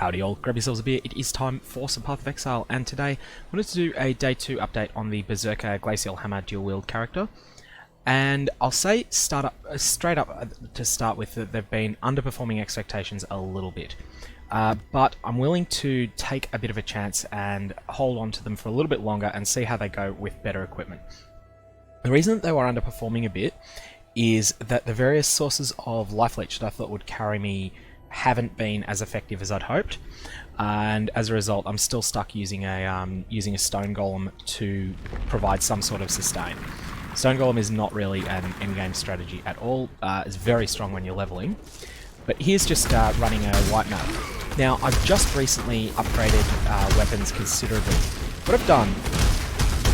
Howdy all, grab yourselves a beer, it is time for some Path of Exile, and today I wanted to do a Day 2 update on the Berserker Glacial Hammer dual wield character. And I'll say straight up to start with that they've been underperforming expectations a little bit. But I'm willing to take a bit of a chance and hold on to them for a little bit longer and see how they go with better equipment. The reason that they were underperforming a bit is that the various sources of life leech that I thought would carry me haven't been as effective as I'd hoped, and as a result I'm still stuck using a stone golem to provide some sort of sustain. Stone golem is not really an endgame strategy at all. It's very strong when you're leveling, but here's just running a white map. Now I've just recently upgraded weapons considerably. What I've done,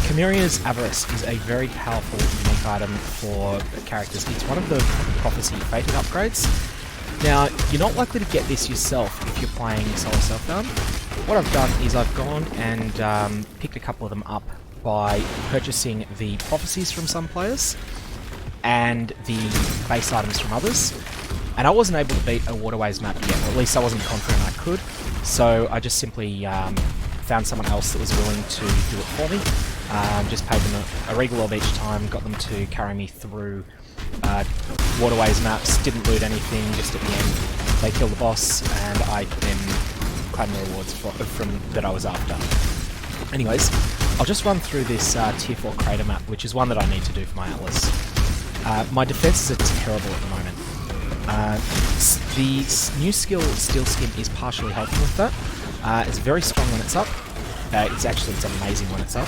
Chimera's Avarice is a very powerful unique item for characters. It's one of the Prophecy Fated upgrades. Now, you're not likely to get this yourself if you're playing solo self-down. What I've done is I've gone and picked a couple of them up by purchasing the prophecies from some players and the base items from others. And I wasn't able to beat a waterways map yet, or at least I wasn't confident I could. So I just simply found someone else that was willing to do it for me. Just paid them a regal orb each time, got them to carry me through waterways maps, didn't loot anything, just at the end they killed the boss and I then claimed the rewards from that I was after. Anyways, I'll just run through this tier 4 crater map, which is one that I need to do for my Atlas. My defenses are terrible at the moment. The new skill Steel Skin is partially helping with that. It's very strong when it's up. It's amazing when it's up.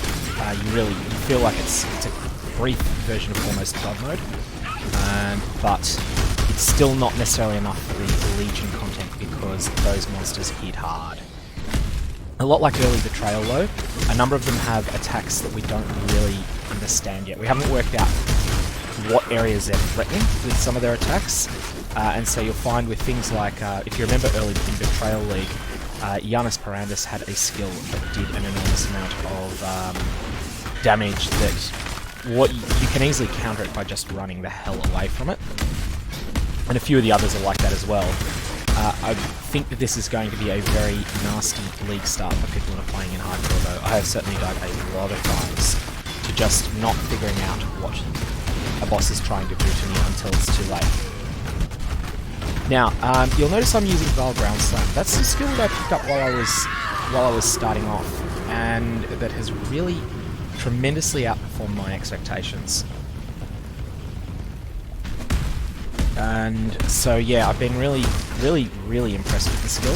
You feel like it's a brief version of almost God mode. But it's still not necessarily enough for the Legion content because those monsters hit hard. A lot like early Betrayal though, a number of them have attacks that we don't really understand yet. We haven't worked out what areas they're threatening with some of their attacks, and so you'll find with things like, if you remember early in Betrayal League, Janus Parandus had a skill that did an enormous amount of damage that you can easily counter it by just running the hell away from it. And a few of the others are like that as well. I think that this is going to be a very nasty league start for people that are playing in hardcore though. I have certainly died a lot of times to just not figuring out what a boss is trying to do to me until it's too late. Now, you'll notice I'm using Vile Ground Slam. That's the skill that I picked up while I was starting off, and that has really tremendously outperformed my expectations. And so yeah, I've been really impressed with the skill,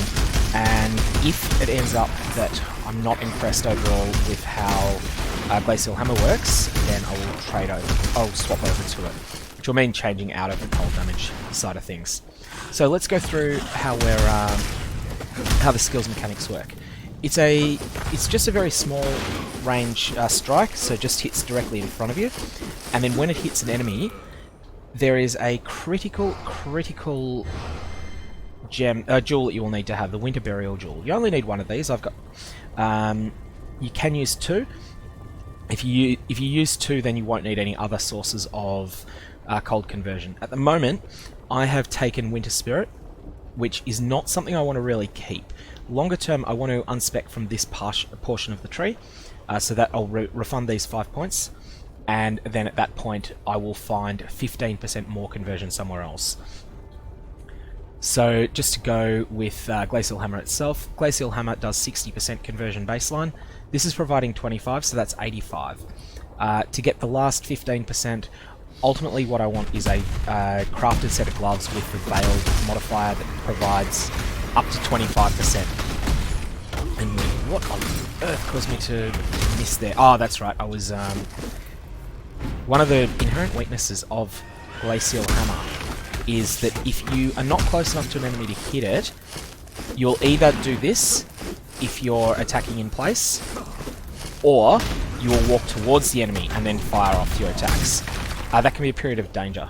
and if it ends up that I'm not impressed overall with how Glacial Hammer works, then I'll swap over to it, which will mean changing out of the cold damage side of things. So let's go through how the skills mechanics work. It's just a very small range strike, so just hits directly in front of you, and then when it hits an enemy, there is a critical jewel that you will need to have, the Winter Burial Jewel. You only need one of these. I've got. You can use two. If you use two, then you won't need any other sources of cold conversion. At the moment, I have taken Winter Spirit, which is not something I want to really keep. Longer term, I want to unspec from this portion of the tree, so that I'll refund these 5 points, and then at that point I will find 15% more conversion somewhere else. So just to go with Glacial Hammer itself, Glacial Hammer does 60% conversion baseline. This is providing 25, so that's 85. To get the last 15%, ultimately what I want is a crafted set of gloves with the Veiled modifier that provides up to 25%. And what on earth caused me to miss there? Oh, that's right, I was... one of the inherent weaknesses of Glacial Hammer is that if you are not close enough to an enemy to hit it, you'll either do this if you're attacking in place, or you will walk towards the enemy and then fire off your attacks. That can be a period of danger.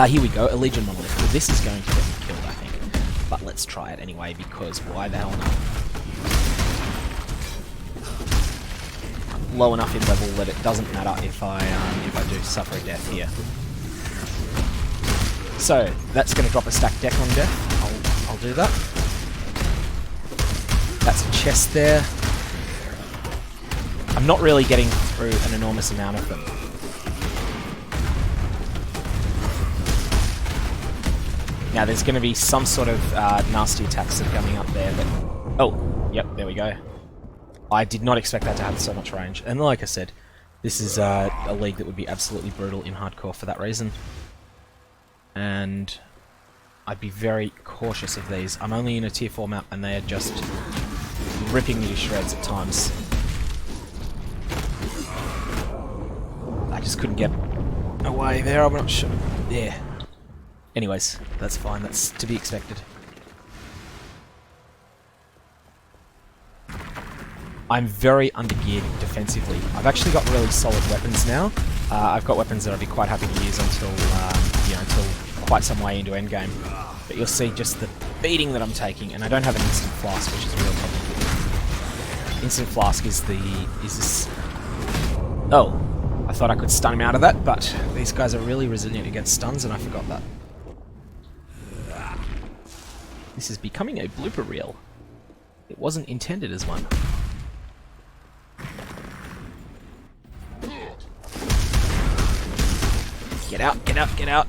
Here we go, a Legion Monolith. Well, this is going to get me killed, I think. But let's try it anyway, because why the hell not? Low enough in level that it doesn't matter if I do suffer a death here. So that's going to drop a stacked deck on death. I'll do that. That's a chest there. I'm not really getting through an enormous amount of them. Now there's going to be some sort of nasty attacks that are coming up there, but... Oh, yep, there we go. I did not expect that to have so much range. And like I said, this is a league that would be absolutely brutal in hardcore for that reason. And I'd be very cautious of these. I'm only in a tier 4 map and they are just ripping me to shreds at times. I just couldn't get away there, I'm not sure. Yeah. Anyways, that's fine, that's to be expected. I'm very undergeared defensively. I've actually got really solid weapons now. I've got weapons that I'd be quite happy to use until, until quite some way into endgame. But you'll see just the beating that I'm taking, and I don't have an instant flask, which is a real problem. Instant flask is this... Oh, I thought I could stun him out of that, but these guys are really resilient against stuns, and I forgot that. This is becoming a blooper reel. It wasn't intended as one. Get out, get out, get out.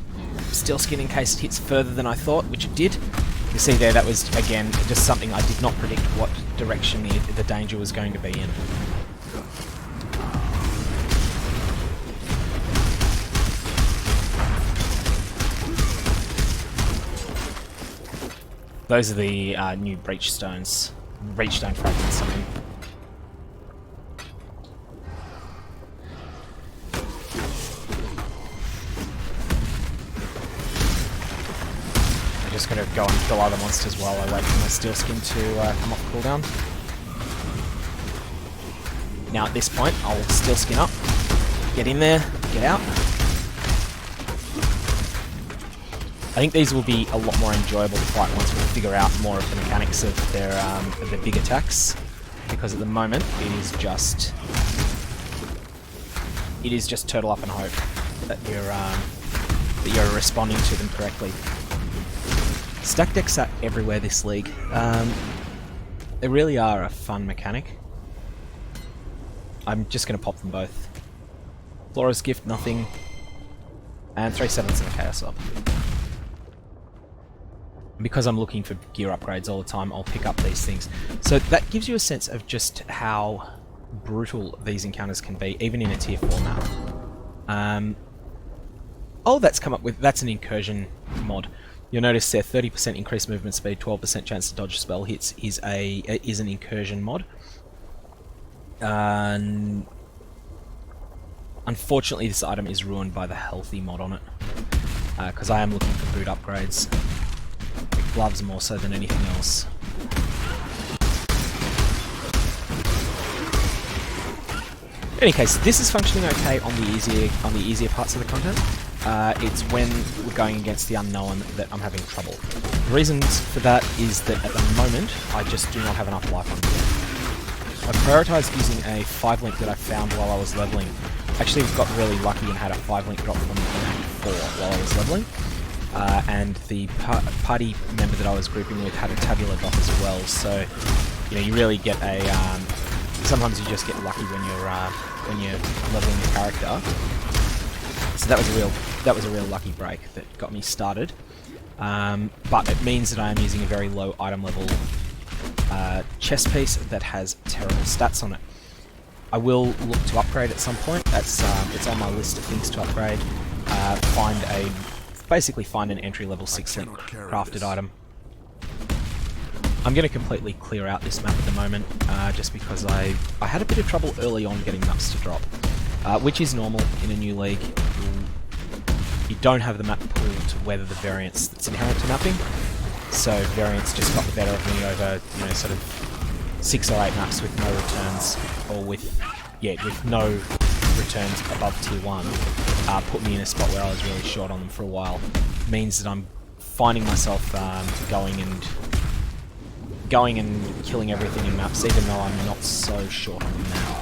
Steel skin in case it hits further than I thought, which it did. You see there, that was, again, just something I did not predict what direction the danger was going to be in. Those are the new breach stone fragments, I mean. I'm just going to go and kill other monsters while I wait for my steel skin to come off cooldown. Now at this point, I'll steel skin up, get in there, get out. I think these will be a lot more enjoyable to fight once we figure out more of the mechanics of their big attacks, because at the moment it is just turtle up and hope that you're responding to them correctly. Stack decks are everywhere this league. They really are a fun mechanic. I'm just going to pop them both. Flora's Gift, nothing, and 3 7s and a Chaos Up. Because I'm looking for gear upgrades all the time, I'll pick up these things. So that gives you a sense of just how brutal these encounters can be, even in a tier 4 map. Oh, that's come up with, that's an incursion mod. You'll notice there 30% increased movement speed, 12% chance to dodge spell hits is an incursion mod. Unfortunately, this item is ruined by the healthy mod on it, because I am looking for boot upgrades. Gloves more so than anything else. In any case, this is functioning okay on the easier parts of the content. It's when we're going against the unknown that I'm having trouble. The reasons for that is that at the moment I just do not have enough life on gear. I prioritised using a 5-link that I found while I was leveling. Actually, got really lucky and had a 5-link drop from an 4 while I was leveling. And the party member that I was grouping with had a tabular drop as well, so you really get a. Sometimes you just get lucky when you're leveling your character. So that was a real lucky break that got me started. But it means that I am using a very low item level chest piece that has terrible stats on it. I will look to upgrade at some point. That's it's on my list of things to upgrade. Basically find an entry-level 6-link crafted item. I'm going to completely clear out this map at the moment, just because I had a bit of trouble early on getting maps to drop, which is normal in a new league. You don't have the map pool to weather the variance that's inherent to mapping, so variance just got the better of me over, sort of 6 or 8 maps with no returns, or with no returns above tier 1. Put me in a spot where I was really short on them for a while. Means that I'm finding myself going and killing everything in maps, even though I'm not so short on them now.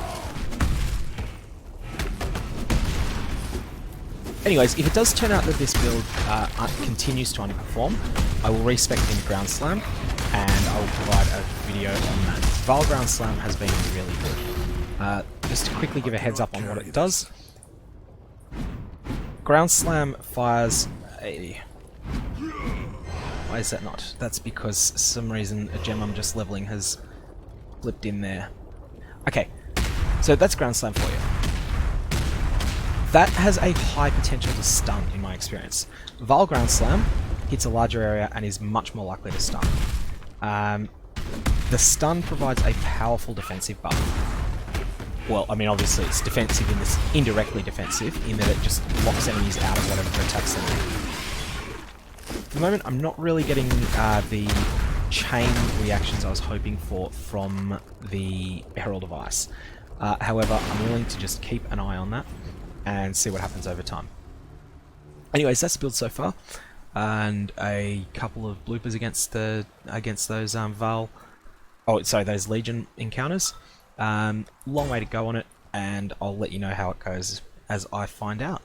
Anyways, if it does turn out that this build continues to underperform, I will respec in Ground Slam, and I will provide a video on that. Vile Ground Slam has been really good. Just to quickly give a heads up on what it does. Ground Slam fires a... Why is that not? That's because for some reason a gem I'm just leveling has flipped in there. Okay, so that's Ground Slam for you. That has a high potential to stun in my experience. Vile Ground Slam hits a larger area and is much more likely to stun. The stun provides a powerful defensive buff. Well, I mean, obviously it's defensive in this, indirectly defensive, in that it just locks enemies out of whatever attacks them. At the moment, I'm not really getting the chain reactions I was hoping for from the Herald of Ice. However, I'm willing to just keep an eye on that and see what happens over time. Anyways, that's the build so far, and a couple of bloopers against those those Legion encounters. Long way to go on it, and I'll let you know how it goes as I find out.